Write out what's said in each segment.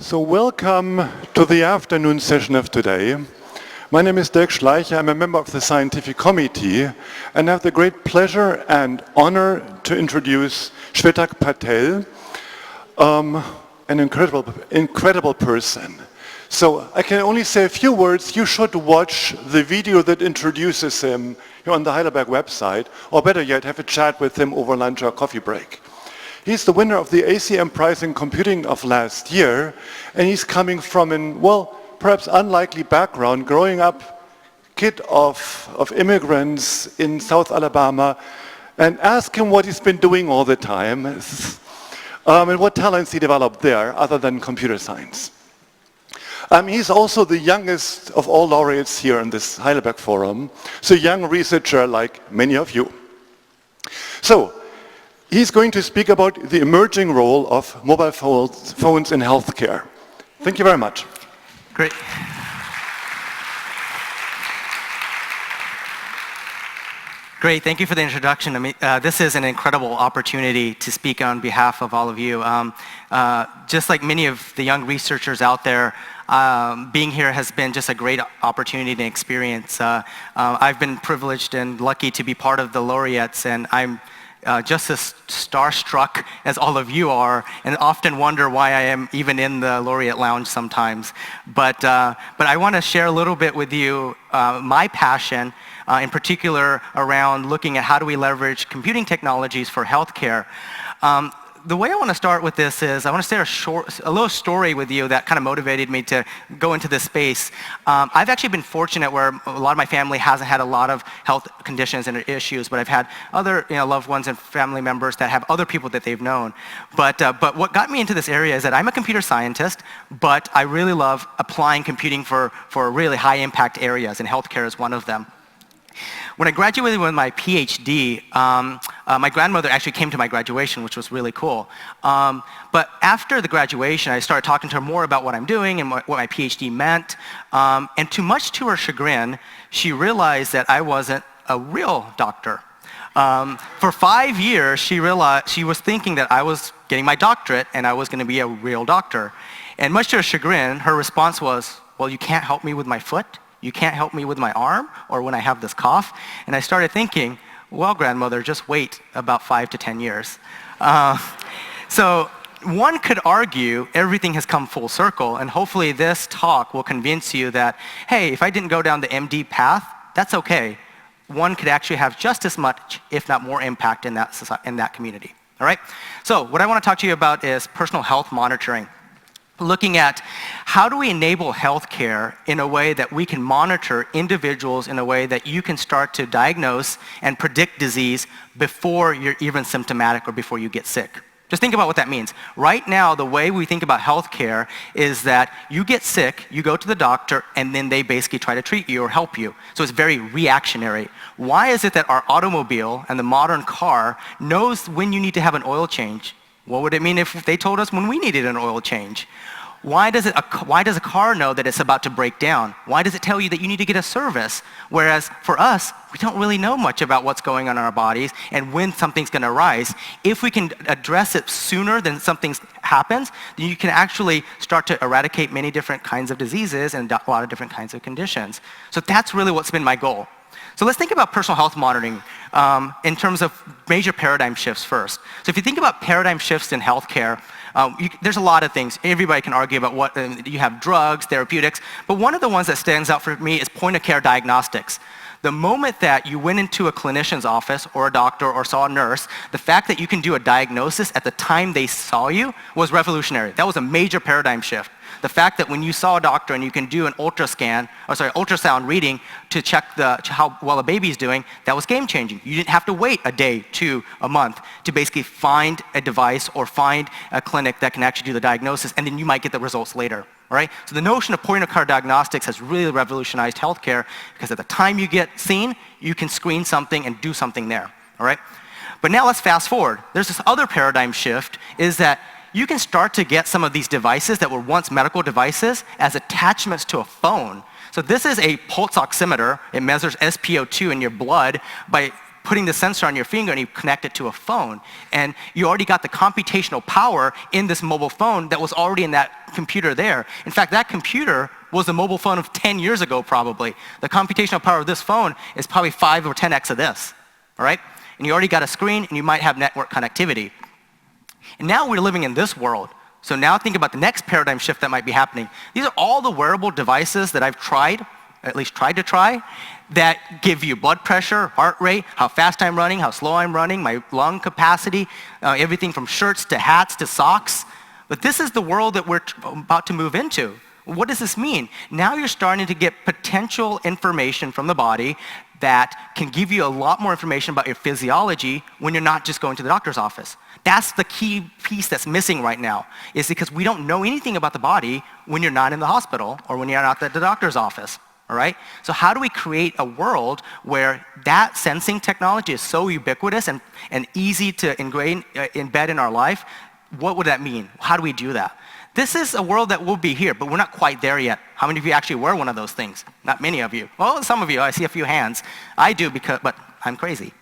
So welcome to the afternoon session of today. My name is Dirk Schleicher. I'm a member of the scientific committee and I have the great pleasure and honor to introduce Shwetak Patel, an incredible person. So I can only say a few words. You should watch the video that introduces him here on the Heidelberg website, or better yet, have a chat with him over lunch or coffee break. He's the winner of the ACM Prize in Computing of last year, and he's coming from an, well, perhaps unlikely background, growing up kid of immigrants in South Alabama, and ask him what he's been doing all the time, and what talents he developed there other than computer science. He's also the youngest of all laureates here in this Heidelberg Forum, so a young researcher like many of you. So, he's going to speak about the emerging role of mobile phones in healthcare. Thank you very much. Great. Great, thank you for the introduction. I mean, this is an incredible opportunity to speak on behalf of all of you. Just like many of the young researchers out there, being here has been just a great opportunity to experience. I've been privileged and lucky to be part of the laureates, and I'm just as starstruck as all of you are, and often wonder why I am even in the laureate lounge sometimes. But I want to share a little bit with you my passion, in particular around looking at how do we leverage computing technologies for healthcare. The way I want to start with this is I want to share a little story with you that kind of motivated me to go into this space. I've actually been fortunate where a lot of my family hasn't had a lot of health conditions and issues, but I've had other loved ones and family members that have other people that they've known. But what got me into this area is that I'm a computer scientist, but I really love applying computing for really high impact areas, and healthcare is one of them. When I graduated with my PhD, my grandmother actually came to my graduation, which was really cool. But after the graduation, I started talking to her more about what I'm doing and what my PhD meant. And much to her chagrin, she realized that I wasn't a real doctor. For 5 years, she was thinking that I was getting my doctorate and I was going to be a real doctor. And much to her chagrin, her response was, well, you can't help me with my foot? You can't help me with my arm or when I have this cough? And I started thinking, well, grandmother, just wait about 5 to 10 years. So one could argue everything has come full circle, and hopefully this talk will convince you that, hey, if I didn't go down the MD path, that's okay. One could actually have just as much, if not more, impact in that community. All right? So what I want to talk to you about is personal health monitoring. Looking at how do we enable healthcare in a way that we can monitor individuals in a way that you can start to diagnose and predict disease before you're even symptomatic or before you get sick. Just think about what that means. Right now, the way we think about healthcare is that you get sick, you go to the doctor, and then they basically try to treat you or help you. So it's very reactionary. Why is it that our automobile and the modern car knows when you need to have an oil change? What would it mean if they told us when we needed an oil change? Why does a car know that it's about to break down? Why does it tell you that you need to get a service? Whereas for us, we don't really know much about what's going on in our bodies and when something's going to arise. If we can address it sooner than something happens, then you can actually start to eradicate many different kinds of diseases and a lot of different kinds of conditions. So that's really what's been my goal. So let's think about personal health monitoring in terms of major paradigm shifts first. So if you think about paradigm shifts in healthcare, there's a lot of things. Everybody can argue about what, you have drugs, therapeutics, but one of the ones that stands out for me is point-of-care diagnostics. The moment that you went into a clinician's office or a doctor or saw a nurse, the fact that you can do a diagnosis at the time they saw you was revolutionary. That was a major paradigm shift. The fact that when you saw a doctor and you can do an ultrasound reading to check how well a baby's doing, that was game-changing. You didn't have to wait a day, 2, a month to basically find a device or find a clinic that can actually do the diagnosis, and then you might get the results later. All right? So the notion of point-of-care diagnostics has really revolutionized healthcare because at the time you get seen, you can screen something and do something there. All right? But now let's fast forward. There's this other paradigm shift is that you can start to get some of these devices that were once medical devices as attachments to a phone. So this is a pulse oximeter. It measures SpO2 in your blood by putting the sensor on your finger and you connect it to a phone. And you already got the computational power in this mobile phone that was already in that computer there. In fact, that computer was the mobile phone of 10 years ago, probably. The computational power of this phone is probably 5 or 10x of this, all right? And you already got a screen, and you might have network connectivity. And now we're living in this world. So now think about the next paradigm shift that might be happening. These are all the wearable devices that I've tried, at least tried to try, that give you blood pressure, heart rate, how fast I'm running, how slow I'm running, my lung capacity, everything from shirts to hats to socks. But this is the world that we're about to move into. What does this mean? Now you're starting to get potential information from the body that can give you a lot more information about your physiology when you're not just going to the doctor's office. That's the key piece that's missing right now, is because we don't know anything about the body when you're not in the hospital or when you're not at the doctor's office, all right? So how do we create a world where that sensing technology is so ubiquitous and easy to embed in our life? What would that mean? How do we do that? This is a world that will be here, but we're not quite there yet. How many of you actually wear one of those things? Not many of you. Well, some of you. I see a few hands. I do, but I'm crazy.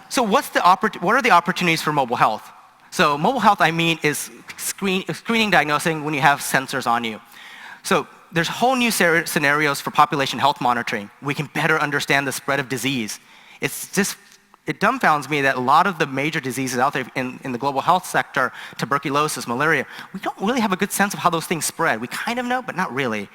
So what are the opportunities for mobile health? So mobile health, I mean, is screening, diagnosing when you have sensors on you. So there's whole new scenarios for population health monitoring. We can better understand the spread of disease. It dumbfounds me that a lot of the major diseases out there in the global health sector, tuberculosis, malaria, we don't really have a good sense of how those things spread. We kind of know, but not really.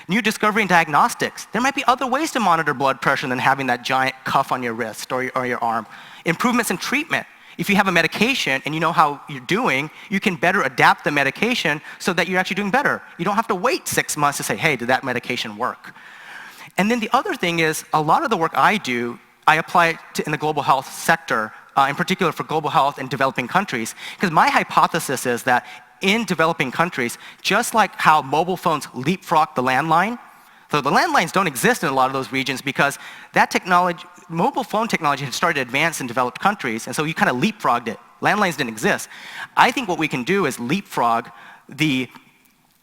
New discovery in diagnostics. There might be other ways to monitor blood pressure than having that giant cuff on your wrist or your arm. Improvements in treatment. If you have a medication and you know how you're doing, you can better adapt the medication so that you're actually doing better. You don't have to wait 6 months to say, hey, did that medication work? And then the other thing is, a lot of the work I do, I apply it in the global health sector, in particular for global health in developing countries, because my hypothesis is that in developing countries, just like how mobile phones leapfrog the landline, so the landlines don't exist in a lot of those regions because that technology, mobile phone technology had started to advance in developed countries, and so you kind of leapfrogged it. Landlines didn't exist. I think what we can do is leapfrog the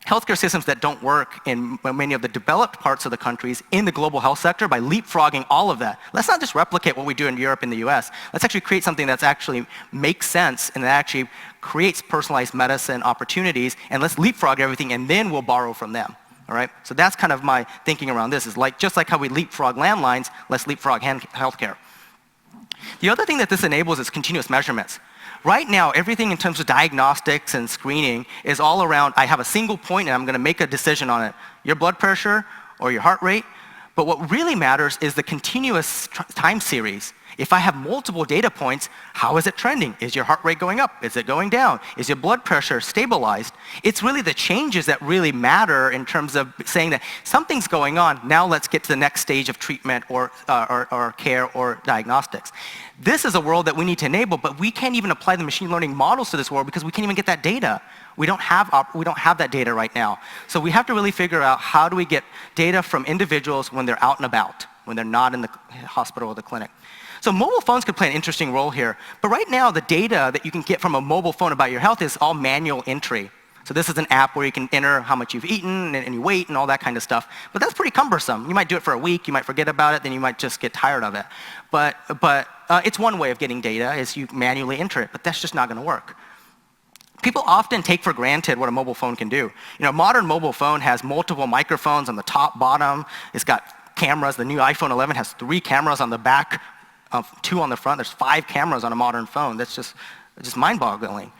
healthcare systems that don't work in many of the developed parts of the countries in the global health sector by leapfrogging all of that. Let's not just replicate what we do in Europe and the US. Let's actually create something that's actually makes sense and that actually creates personalized medicine opportunities, and let's leapfrog everything and then we'll borrow from them. All right? So that's kind of my thinking around this, is like just like how we leapfrog landlines, let's leapfrog healthcare. The other thing that this enables is continuous measurements. Right now, everything in terms of diagnostics and screening is all around, I have a single point and I'm going to make a decision on it. Your blood pressure or your heart rate. But what really matters is the continuous time series. If I have multiple data points, how is it trending? Is your heart rate going up? Is it going down? Is your blood pressure stabilized? It's really the changes that really matter in terms of saying that something's going on. Now let's get to the next stage of treatment or care or diagnostics. This is a world that we need to enable, but we can't even apply the machine learning models to this world because we can't even get that data. We don't have that data right now. So we have to really figure out how do we get data from individuals when they're out and about, when they're not in the hospital or the clinic. So mobile phones could play an interesting role here. But right now, the data that you can get from a mobile phone about your health is all manual entry. So this is an app where you can enter how much you've eaten and your weight and all that kind of stuff. But that's pretty cumbersome. You might do it for a week, you might forget about it, then you might just get tired of it. But it's one way of getting data, is you manually enter it, but that's just not going to work. People often take for granted what a mobile phone can do. You know, a modern mobile phone has multiple microphones on the top, bottom. It's got cameras. The new iPhone 11 has 3 cameras on the back, 2 on the front. There's 5 cameras on a modern phone. That's just mind-boggling.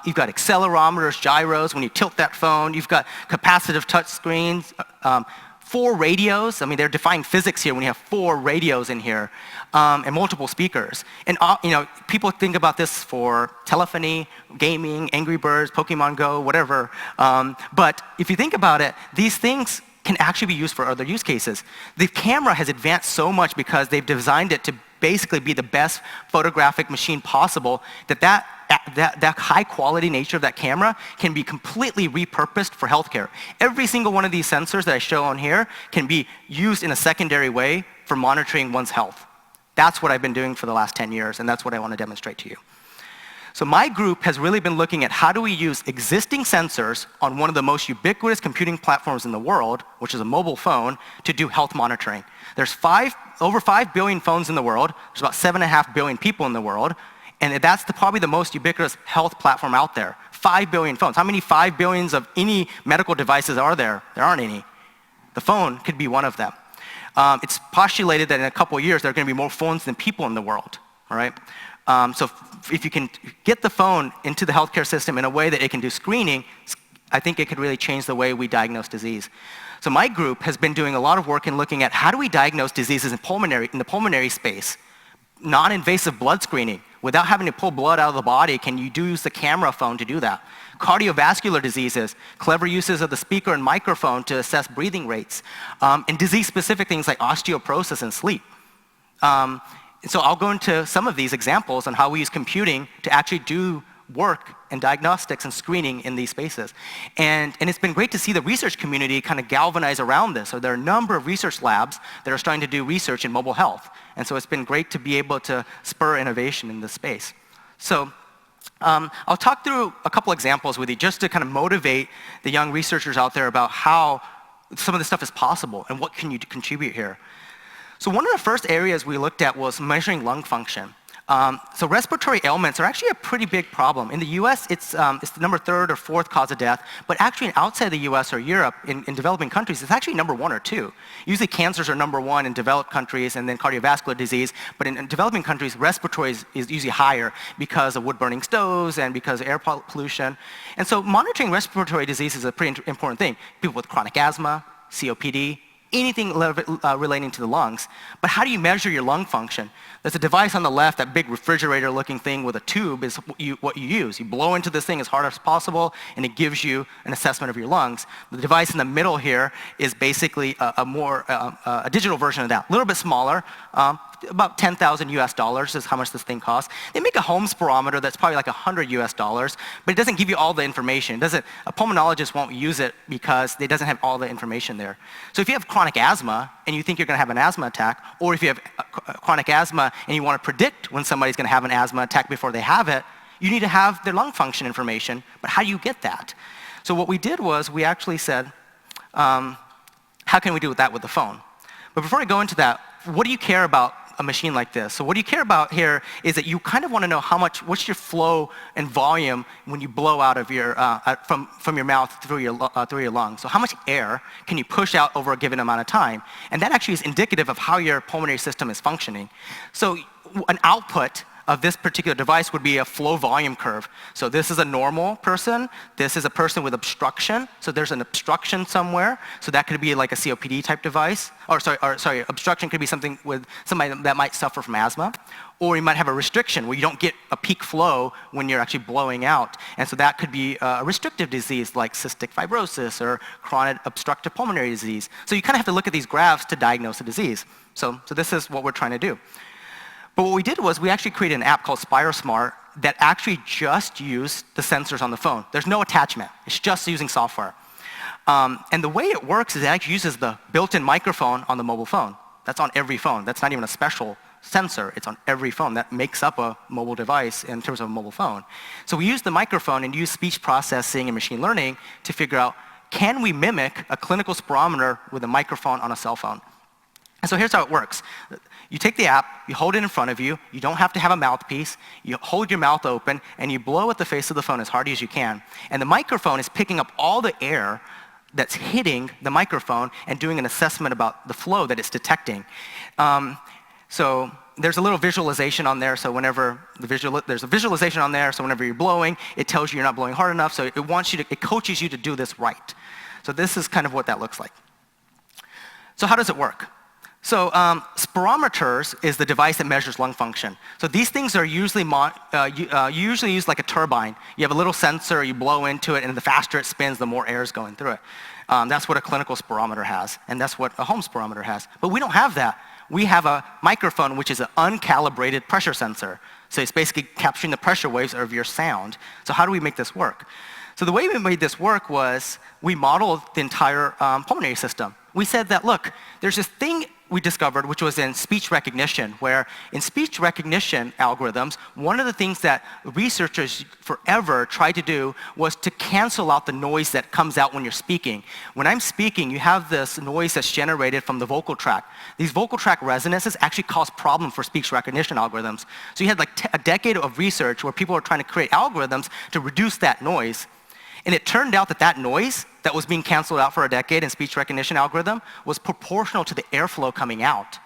You've got accelerometers, gyros. When you tilt that phone, you've got capacitive touch screens, 4 radios. I mean, they're defying physics here when you have 4 radios in here, and multiple speakers. And you know, people think about this for telephony, gaming, Angry Birds, Pokemon Go, whatever. But if you think about it, these things can actually be used for other use cases. The camera has advanced so much because they've designed it to basically be the best photographic machine possible, that high quality nature of that camera can be completely repurposed for healthcare. Every single one of these sensors that I show on here can be used in a secondary way for monitoring one's health. That's what I've been doing for the last 10 years, and that's what I want to demonstrate to you. So my group has really been looking at how do we use existing sensors on one of the most ubiquitous computing platforms in the world, which is a mobile phone, to do health monitoring. There's 5 over 5 billion phones in the world. There's about 7.5 billion people in the world. And that's probably the most ubiquitous health platform out there. 5 billion phones. How many 5 billions of any medical devices are there? There aren't any. The phone could be one of them. It's postulated that in a couple of years, there are going to be more phones than people in the world, all right? So if you can get the phone into the healthcare system in a way that it can do screening, I think it could really change the way we diagnose disease. So my group has been doing a lot of work in looking at how do we diagnose diseases in the pulmonary space, non-invasive blood screening. Without having to pull blood out of the body, can you use the camera phone to do that? Cardiovascular diseases, clever uses of the speaker and microphone to assess breathing rates, and disease-specific things like osteoporosis and sleep. So I'll go into some of these examples on how we use computing to actually do work and diagnostics and screening in these spaces. And it's been great to see the research community kind of galvanize around this. So there are a number of research labs that are starting to do research in mobile health. And so it's been great to be able to spur innovation in this space. So I'll talk through a couple examples with you just to kind of motivate the young researchers out there about how some of this stuff is possible and what can you contribute here. So one of the first areas we looked at was measuring lung function. So respiratory ailments are actually a pretty big problem. In the US, it's the number 3rd or 4th cause of death, but actually outside the US or Europe, in developing countries, it's actually number 1 or 2. Usually cancers are number 1 in developed countries and then cardiovascular disease, but in developing countries, respiratory is usually higher because of wood-burning stoves and because of air pollution. And so monitoring respiratory disease is a pretty important thing. People with chronic asthma, COPD, anything relating to the lungs. But how do you measure your lung function? There's a device on the left, that big refrigerator-looking thing with a tube is what you use. You blow into this thing as hard as possible, and it gives you an assessment of your lungs. The device in the middle here is basically a digital version of that, a little bit smaller, about 10,000 US dollars is how much this thing costs. They make a home spirometer that's probably like 100 US dollars, but it doesn't give you all the information. A pulmonologist won't use it because it doesn't have all the information there. So if you have chronic asthma and you think you're going to have an asthma attack, or if you have chronic asthma and you want to predict when somebody's going to have an asthma attack before they have it, you need to have their lung function information, but how do you get that? So what we did was we actually said, how can we do that with the phone? But before I go into that, what do you care about a machine like this? So what you care about here is that you kind of want to know what's your flow and volume when you blow out of your, from your mouth through your lungs. So how much air can you push out over a given amount of time? And that actually is indicative of how your pulmonary system is functioning. So an output of this particular device would be a flow volume curve. So this is a normal person. This is a person with obstruction. So there's an obstruction somewhere. So that could be like a COPD type device. Sorry, obstruction could be something with somebody that might suffer from asthma. Or you might have a restriction where you don't get a peak flow when you're actually blowing out. And so that could be a restrictive disease like cystic fibrosis or chronic obstructive pulmonary disease. So you kind of have to look at these graphs to diagnose a disease. So this is what we're trying to do. But what we did was we actually created an app called SpiroSmart that actually just used the sensors on the phone. There's no attachment. It's just using software. And the way it works is it actually uses the built-in microphone on the mobile phone. That's on every phone. That's not even a special sensor. It's on every phone. That makes up a mobile device in terms of a mobile phone. So we use the microphone and use speech processing and machine learning to figure out, can we mimic a clinical spirometer with a microphone on a cell phone? And so here's how it works. You take the app, you hold it in front of you, you don't have to have a mouthpiece, you hold your mouth open, and you blow at the face of the phone as hard as you can. And the microphone is picking up all the air that's hitting the microphone and doing an assessment about the flow that it's detecting. So there's a little visualization on there, so whenever there's a visualization on there, so whenever you're blowing, it tells you you're not blowing hard enough, so it coaches you to do this right. So this is kind of what that looks like. So how does it work? So spirometers is the device that measures lung function. So these things are usually, you usually use like a turbine. You have a little sensor, you blow into it, and the faster it spins, the more air is going through it. That's what a clinical spirometer has, and that's what a home spirometer has. But we don't have that. We have a microphone, which is an uncalibrated pressure sensor. So it's basically capturing the pressure waves of your sound. So how do we make this work? So the way we made this work was we modeled the entire pulmonary system. We said that, look, there's this thing we discovered, which was in speech recognition, where in speech recognition algorithms, one of the things that researchers forever tried to do was to cancel out the noise that comes out when you're speaking. When I'm speaking, you have this noise that's generated from the vocal tract. These vocal tract resonances actually cause problems for speech recognition algorithms. So you had like a decade of research where people were trying to create algorithms to reduce that noise. And it turned out that that noise that was being canceled out for a decade in speech recognition algorithm was proportional to the airflow coming out.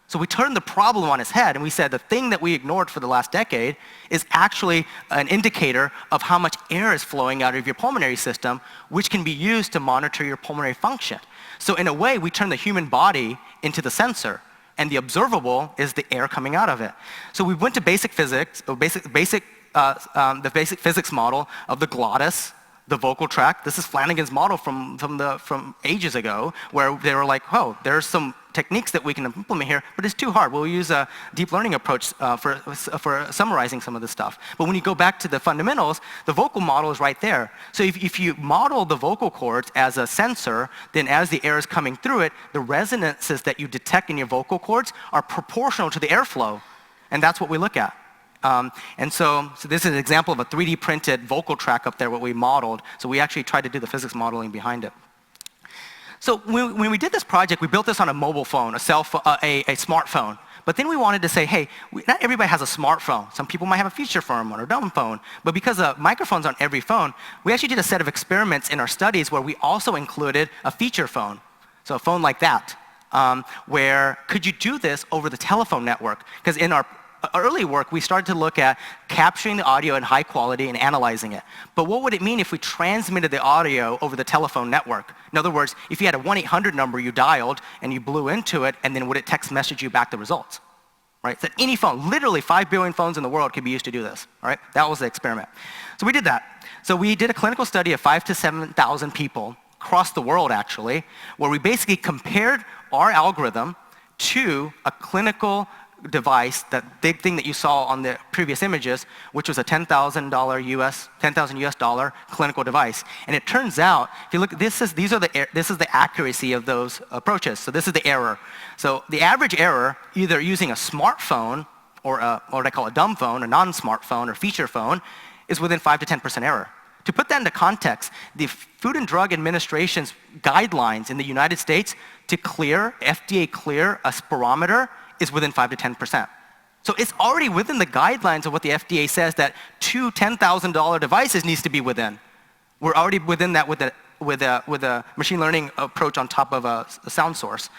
So we turned the problem on its head and we said the thing that we ignored for the last decade is actually an indicator of how much air is flowing out of your pulmonary system, which can be used to monitor your pulmonary function. So in a way, we turned the human body into the sensor, and the observable is the air coming out of it. So we went to basic physics, the basic physics model of the glottis, the vocal tract. This is Flanagan's model from ages ago, where they were like, oh, there's some techniques that we can implement here, but it's too hard. We'll use a deep learning approach for summarizing some of this stuff. But when you go back to the fundamentals, the vocal model is right there. So if you model the vocal cords as a sensor, then as the air is coming through it, the resonances that you detect in your vocal cords are proportional to the airflow. And that's what we look at. And so this is an example of a 3D printed vocal tract up there, what we modeled. So we actually tried to do the physics modeling behind it. So when we did this project, we built this on a mobile phone, a smartphone. But then we wanted to say, hey, not everybody has a smartphone. Some people might have a feature phone or a dumb phone. But because the microphone's on every phone, we actually did a set of experiments in our studies where we also included a feature phone. So a phone like that, where could you do this over the telephone network? Because in our early work, we started to look at capturing the audio in high quality and analyzing it. But what would it mean if we transmitted the audio over the telephone network? In other words, if you had a 1-800 number you dialed and you blew into it, and then would it text message you back the results? Right? So any phone, literally 5 billion phones in the world could be used to do this. All right? That was the experiment. So we did that. So we did a clinical study of 5,000 to 7,000 people across the world, actually, where we basically compared our algorithm to a clinical device, that big thing that you saw on the previous images, which was a $10,000 US dollar clinical device. And it turns out, if you look, this is the accuracy of those approaches. So this is the error. So the average error, either using a smartphone or what I call a dumb phone, a non-smartphone or feature phone, is within 5 to 10% error. To put that into context, the Food and Drug Administration's guidelines in the United States to FDA clear a spirometer is within 5 to 10%. So it's already within the guidelines of what the FDA says that 2 $10,000 devices needs to be within. We're already within that with a machine learning approach on top of a sound source.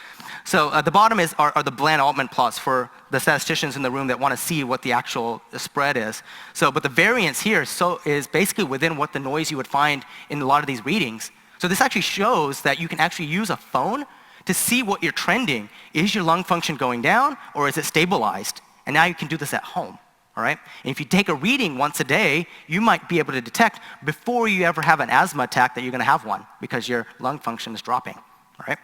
So the bottom are the Bland-Altman plots for the statisticians in the room that want to see what the actual spread is. So, but the variance here is basically within what the noise you would find in a lot of these readings. So this actually shows that you can actually use a phone to see what you're trending. Is your lung function going down or is it stabilized? And now you can do this at home, all right? And if you take a reading once a day, you might be able to detect before you ever have an asthma attack that you're gonna have one because your lung function is dropping, all right?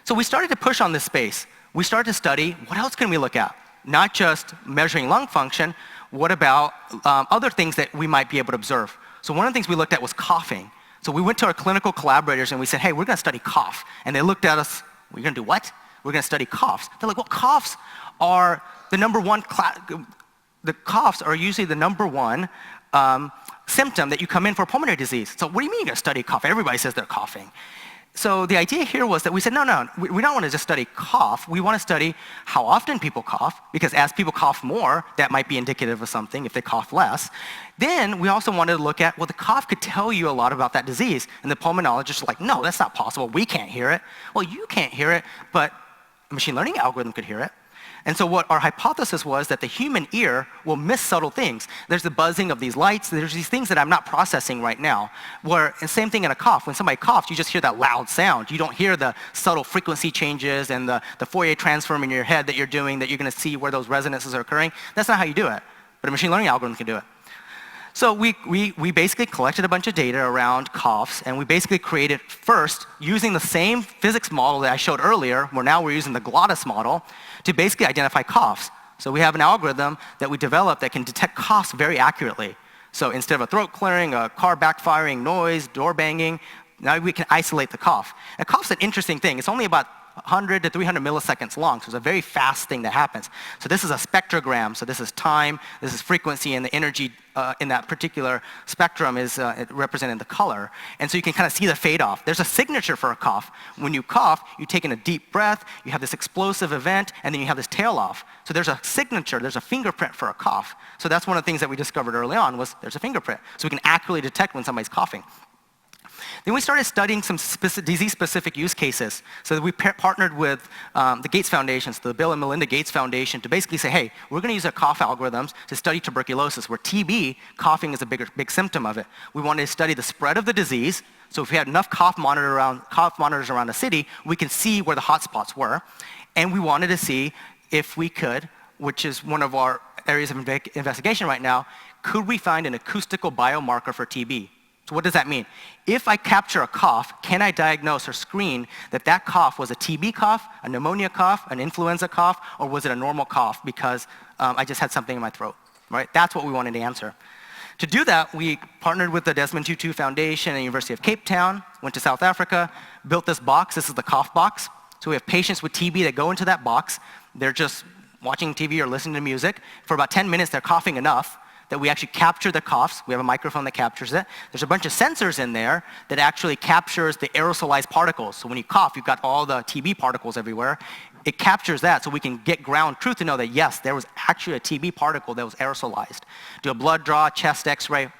So we started to push on this space. We started to study what else can we look at? Not just measuring lung function, what about other things that we might be able to observe? So one of the things we looked at was coughing. So we went to our clinical collaborators and we said, hey, we're gonna study cough. And they looked at us, we're gonna do what? We're gonna study coughs. They're like, well, coughs are the number one, the coughs are usually the number one symptom that you come in for pulmonary disease. So what do you mean you're gonna study cough? Everybody says they're coughing. So the idea here was that we said, no, we don't want to just study cough. We want to study how often people cough, because as people cough more, that might be indicative of something if they cough less. Then we also wanted to look at, well, the cough could tell you a lot about that disease. And the pulmonologists were like, no, that's not possible. We can't hear it. Well, you can't hear it, but a machine learning algorithm could hear it. And so what our hypothesis was that the human ear will miss subtle things. There's the buzzing of these lights. There's these things that I'm not processing right now. And same thing in a cough. When somebody coughs, you just hear that loud sound. You don't hear the subtle frequency changes and the Fourier transform in your head that you're doing, that you're going to see where those resonances are occurring. That's not how you do it. But a machine learning algorithm can do it. So we basically collected a bunch of data around coughs, and we basically created first, using the same physics model that I showed earlier, where now we're using the glottis model, to basically identify coughs. So we have an algorithm that we developed that can detect coughs very accurately. So instead of a throat clearing, a car backfiring, noise, door banging, now we can isolate the cough. A cough's an interesting thing. It's only about 100 to 300 milliseconds long, so it's a very fast thing that happens. So this is a spectrogram, so this is time, this is frequency, and the energy in that particular spectrum is representing the color. And so you can kind of see the fade off. There's a signature for a cough. When you cough, you take in a deep breath, you have this explosive event, and then you have this tail off. So there's a signature, there's a fingerprint for a cough. So that's one of the things that we discovered early on was there's a fingerprint. So we can accurately detect when somebody's coughing. Then we started studying some disease-specific use cases. So we partnered with the Gates Foundation, so the Bill and Melinda Gates Foundation, to basically say, hey, we're going to use our cough algorithms to study tuberculosis, where TB, coughing is a big symptom of it. We wanted to study the spread of the disease. So if we had enough cough monitors around the city, we can see where the hotspots were. And we wanted to see if we could, which is one of our areas of investigation right now, could we find an acoustical biomarker for TB? So what does that mean? If I capture a cough, can I diagnose or screen that that cough was a TB cough, a pneumonia cough, an influenza cough, or was it a normal cough because I just had something in my throat, right? That's what we wanted to answer. To do that, we partnered with the Desmond Tutu Foundation and the University of Cape Town, went to South Africa, built this box. This is the cough box. So we have patients with TB that go into that box. They're just watching TV or listening to music. For about 10 minutes, they're coughing enough that we actually capture the coughs. We have a microphone that captures it. There's a bunch of sensors in there that actually captures the aerosolized particles. So when you cough, you've got all the TB particles everywhere. It captures that so we can get ground truth to know that, yes, there was actually a TB particle that was aerosolized. Do a blood draw, chest x-ray,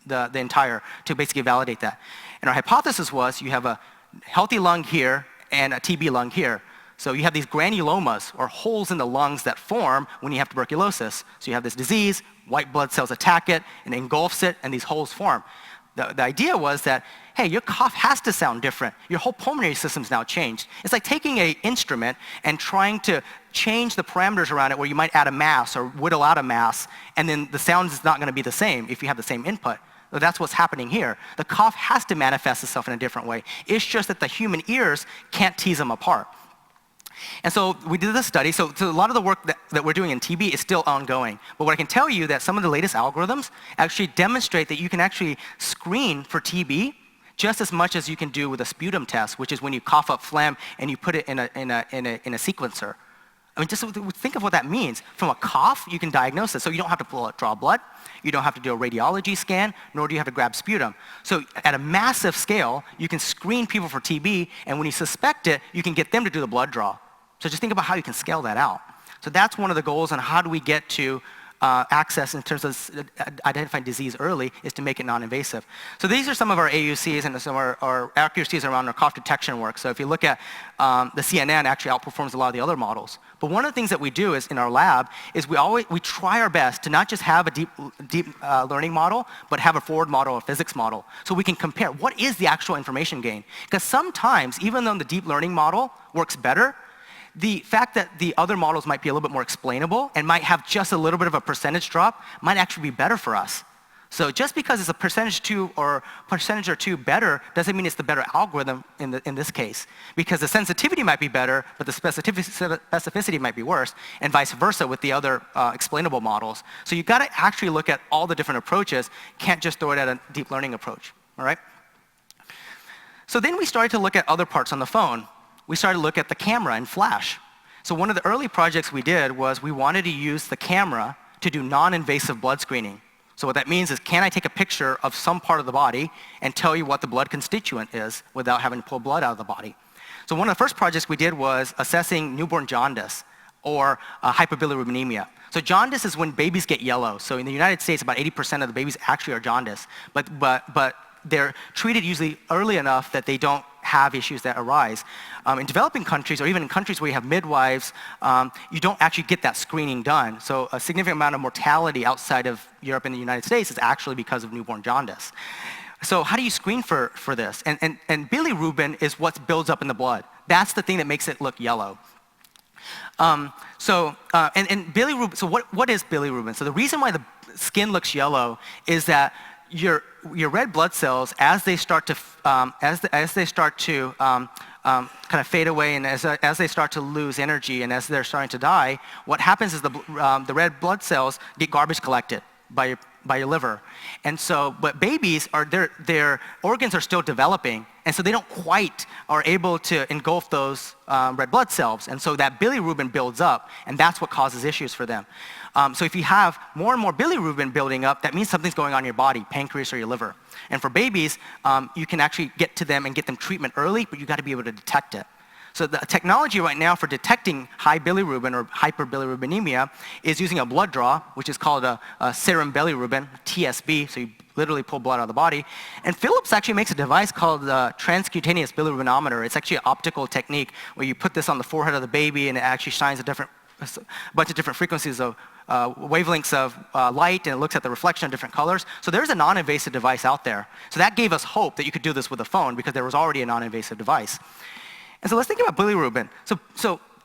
the entire, to basically validate that. And our hypothesis was you have a healthy lung here and a TB lung here. So you have these granulomas, or holes in the lungs that form when you have tuberculosis. So you have this disease, white blood cells attack it and engulfs it, and these holes form. The idea was that, hey, your cough has to sound different. Your whole pulmonary system's now changed. It's like taking an instrument and trying to change the parameters around it where you might add a mass or whittle out a mass, and then the sound is not going to be the same if you have the same input. So that's what's happening here. The cough has to manifest itself in a different way. It's just that the human ears can't tease them apart. And so we did this study. So a lot of the work that we're doing in TB is still ongoing. But what I can tell you that some of the latest algorithms actually demonstrate that you can actually screen for TB just as much as you can do with a sputum test, which is when you cough up phlegm and you put it in a sequencer. I mean, just think of what that means. From a cough, you can diagnose it. So you don't have to draw blood. You don't have to do a radiology scan, nor do you have to grab sputum. So at a massive scale, you can screen people for TB, and when you suspect it, you can get them to do the blood draw. So just think about how you can scale that out. So that's one of the goals on how do we get to access in terms of identifying disease early is to make it non-invasive. So these are some of our AUCs and some of our accuracies around our cough detection work. So if you look at the CNN actually outperforms a lot of the other models. But one of the things that we do is in our lab is we try our best to not just have a deep learning model, but have a forward model, a physics model. So we can compare what is the actual information gain. Because sometimes, even though the deep learning model works better, the fact that the other models might be a little bit more explainable and might have just a little bit of a percentage drop might actually be better for us. So just because it's a percentage or two better doesn't mean it's the better algorithm in this case. Because the sensitivity might be better, but the specificity might be worse, and vice versa with the other explainable models. So you've got to actually look at all the different approaches, can't just throw it at a deep learning approach, all right? So then we started to look at other parts on the phone. We started to look at the camera and flash. So one of the early projects we did was we wanted to use the camera to do non-invasive blood screening. So what that means is, can I take a picture of some part of the body and tell you what the blood constituent is without having to pull blood out of the body? So one of the first projects we did was assessing newborn jaundice or hyperbilirubinemia. So jaundice is when babies get yellow. So in the United States, about 80% of the babies actually are jaundice, but they're treated usually early enough that they don't have issues that arise. In developing countries, or even in countries where you have midwives, you don't actually get that screening done. So a significant amount of mortality outside of Europe and the United States is actually because of newborn jaundice. So how do you screen for this? And bilirubin is what builds up in the blood. That's the thing that makes it look yellow. And bilirubin, so what is bilirubin? So the reason why the skin looks yellow is that your red blood cells, as they start to kind of fade away, and as they start to lose energy, and as they're starting to die, what happens is the red blood cells get garbage collected by by your liver. And so, but babies, their organs are still developing, and so they don't quite are able to engulf those red blood cells. And so that bilirubin builds up, and that's what causes issues for them. So if you have more and more bilirubin building up, that means something's going on in your body, pancreas or your liver. And for babies, you can actually get to them and get them treatment early, but you got to be able to detect it. So the technology right now for detecting high bilirubin or hyperbilirubinemia is using a blood draw, which is called a serum bilirubin, TSB, so you literally pull blood out of the body. And Philips actually makes a device called the transcutaneous bilirubinometer. It's actually an optical technique where you put this on the forehead of the baby and it actually shines a bunch of different frequencies of wavelengths of light, and it looks at the reflection of different colors. So there's a non-invasive device out there. So that gave us hope that you could do this with a phone because there was already a non-invasive device. And so let's think about bilirubin.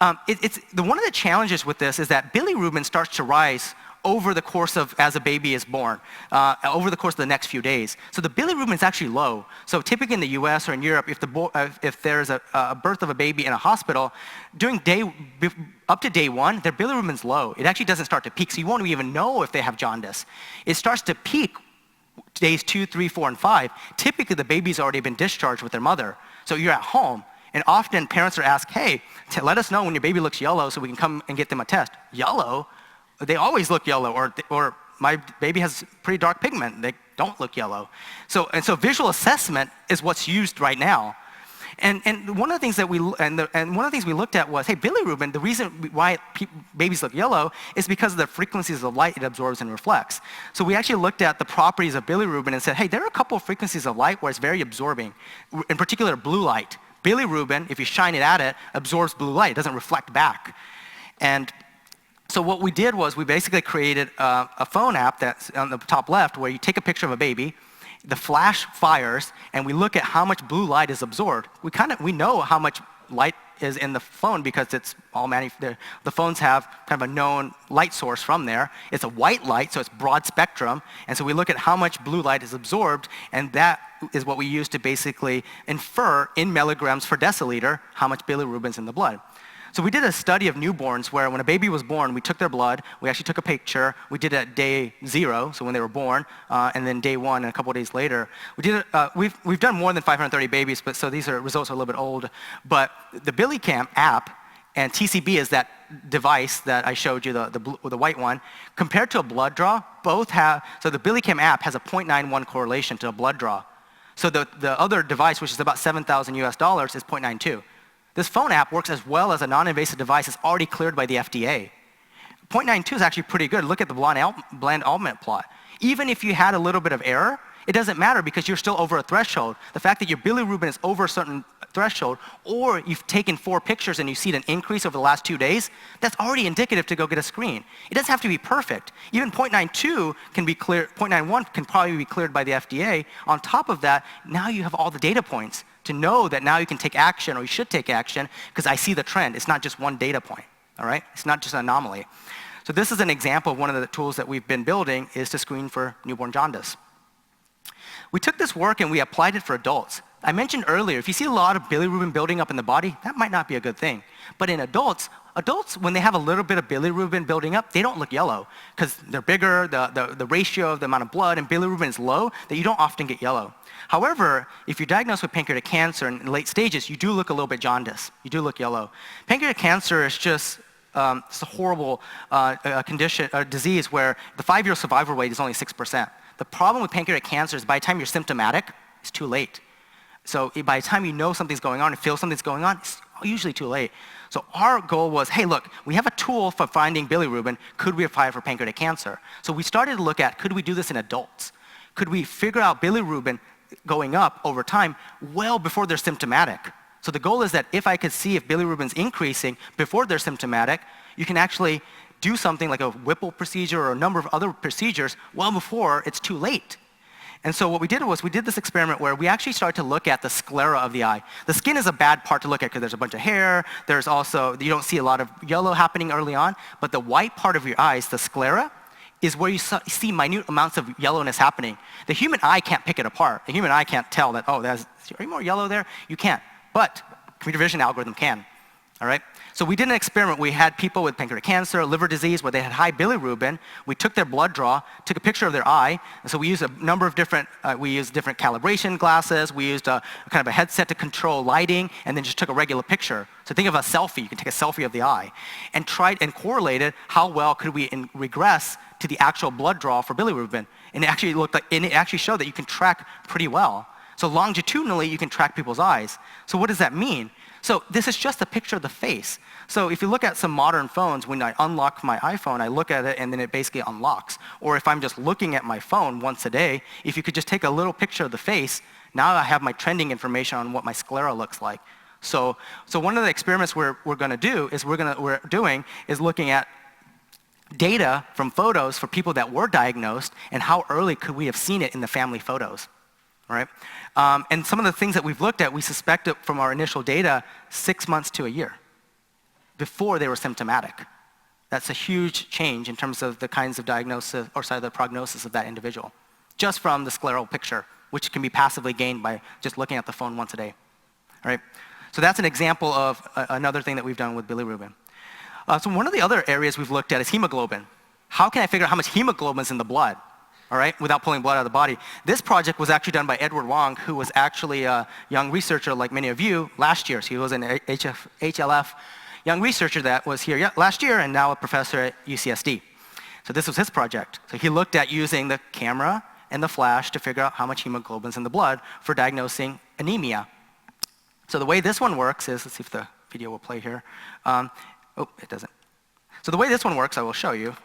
One of the challenges with this is that bilirubin starts to rise over the course of, as a baby is born, over the course of the next few days. So the bilirubin is actually low. So typically in the US or in Europe, if there's a birth of a baby in a hospital, up to day 1, their bilirubin's low. It actually doesn't start to peak, so you won't even know if they have jaundice. It starts to peak days 2, 3, 4, and 5. Typically the baby's already been discharged with their mother. So you're at home. And often parents are asked, hey, let us know when your baby looks yellow so we can come and get them a test. Yellow? They always look yellow, or my baby has pretty dark pigment. They don't look yellow. So visual assessment is what's used right now. And one of the things that we looked at was, hey, bilirubin, the reason why babies look yellow is because of the frequencies of light it absorbs and reflects. So we actually looked at the properties of bilirubin and said, hey, there are a couple of frequencies of light where it's very absorbing, in particular blue light. Bilirubin, if you shine it at it, absorbs blue light. It doesn't reflect back. And so what we did was we basically created a phone app that's on the top left where you take a picture of a baby, the flash fires, and we look at how much blue light is absorbed. We know how much light is in the phone because it's all the phones have kind of a known light source from there. It's a white light, so it's broad spectrum. And so we look at how much blue light is absorbed, and that is what we use to basically infer in milligrams per deciliter how much bilirubin's in the blood. So we did a study of newborns where when a baby was born, we took their blood, we actually took a picture, we did it at day 0, so when they were born, and then day 1 and a couple of days later. We've done more than 530 babies, but so these results are a little bit old. But the Billicam app and TCB is that device that I showed you, the white one, compared to a blood draw, both have, so the Billicam app has a 0.91 correlation to a blood draw. So the other device, which is about $7,000 US, is 0.92. This phone app works as well as a non-invasive device that's already cleared by the FDA. 0.92 is actually pretty good. Look at the bland augment plot. Even if you had a little bit of error, it doesn't matter because you're still over a threshold. The fact that your bilirubin is over a certain threshold, or you've taken 4 pictures and you see an increase over the last 2 days, that's already indicative to go get a screen. It doesn't have to be perfect. Even 0.92 can be cleared, 0.91 can probably be cleared by the FDA. On top of that, now you have all the data points to know that now you can take action, or you should take action, because I see the trend. It's not just one data point, all right? It's not just an anomaly. So this is an example of one of the tools that we've been building is to screen for newborn jaundice. We took this work and we applied it for adults. I mentioned earlier, if you see a lot of bilirubin building up in the body, that might not be a good thing. But in adults, when they have a little bit of bilirubin building up, they don't look yellow because they're bigger, the ratio of the amount of blood and bilirubin is low, that you don't often get yellow. However, if you're diagnosed with pancreatic cancer in late stages, you do look a little bit jaundice. You do look yellow. Pancreatic cancer is just it's a horrible condition, disease where the 5-year survival rate is only 6%. The problem with pancreatic cancer is by the time you're symptomatic, it's too late. So by the time you know something's going on and feel something's going on, it's usually too late. So our goal was, hey, look, we have a tool for finding bilirubin. Could we apply it for pancreatic cancer? So we started to look at, could we do this in adults? Could we figure out bilirubin going up over time well before they're symptomatic? So the goal is that if I could see if bilirubin's increasing before they're symptomatic, you can actually do something like a Whipple procedure or a number of other procedures well before it's too late. And so what we did was we did this experiment where we actually started to look at the sclera of the eye. The skin is a bad part to look at because there's a bunch of hair. There's also, you don't see a lot of yellow happening early on, but the white part of your eyes, the sclera, is where you see minute amounts of yellowness happening. The human eye can't pick it apart. The human eye can't tell that, oh, are you more yellow there? You can't. But computer vision algorithm can. all right? So we did an experiment. We had people with pancreatic cancer, liver disease, where they had high bilirubin. We took their blood draw, took a picture of their eye, and so we used a number of different, we used different calibration glasses, we used a kind of a headset to control lighting, and then just took a regular picture. So think of a selfie. You can take a selfie of the eye, and tried and correlated how well could we regress to the actual blood draw for bilirubin. And it actually looked like, and it actually showed that you can track pretty well. So longitudinally, you can track people's eyes. So what does that mean? So this is just a picture of the face. So if you look at some modern phones, when I unlock my iPhone, I look at it and then it basically unlocks. Or if I'm just looking at my phone once a day, if you could just take a little picture of the face, now I have my trending information on what my sclera looks like. So one of the experiments we're doing is looking at data from photos for people that were diagnosed and how early could we have seen it in the family photos. Right? And some of the things that we've looked at, we suspected from our initial data 6 months to a year before they were symptomatic. That's a huge change in terms of the kinds of diagnosis, or the prognosis of that individual, just from the scleral picture, which can be passively gained by just looking at the phone once a day. All right? So that's an example of another thing that we've done with bilirubin. So one of the other areas we've looked at is hemoglobin. How can I figure out how much hemoglobin is in the blood? All right, without pulling blood out of the body. This project was actually done by Edward Wong, who was actually a young researcher like many of you last year. So he was an HLF young researcher that was here last year and now a professor at UCSD. So this was his project. So he looked at using the camera and the flash to figure out how much hemoglobin is in the blood for diagnosing anemia. So the way this one works is, let's see if the video will play here. Oh, it doesn't. So the way this one works, I will show you.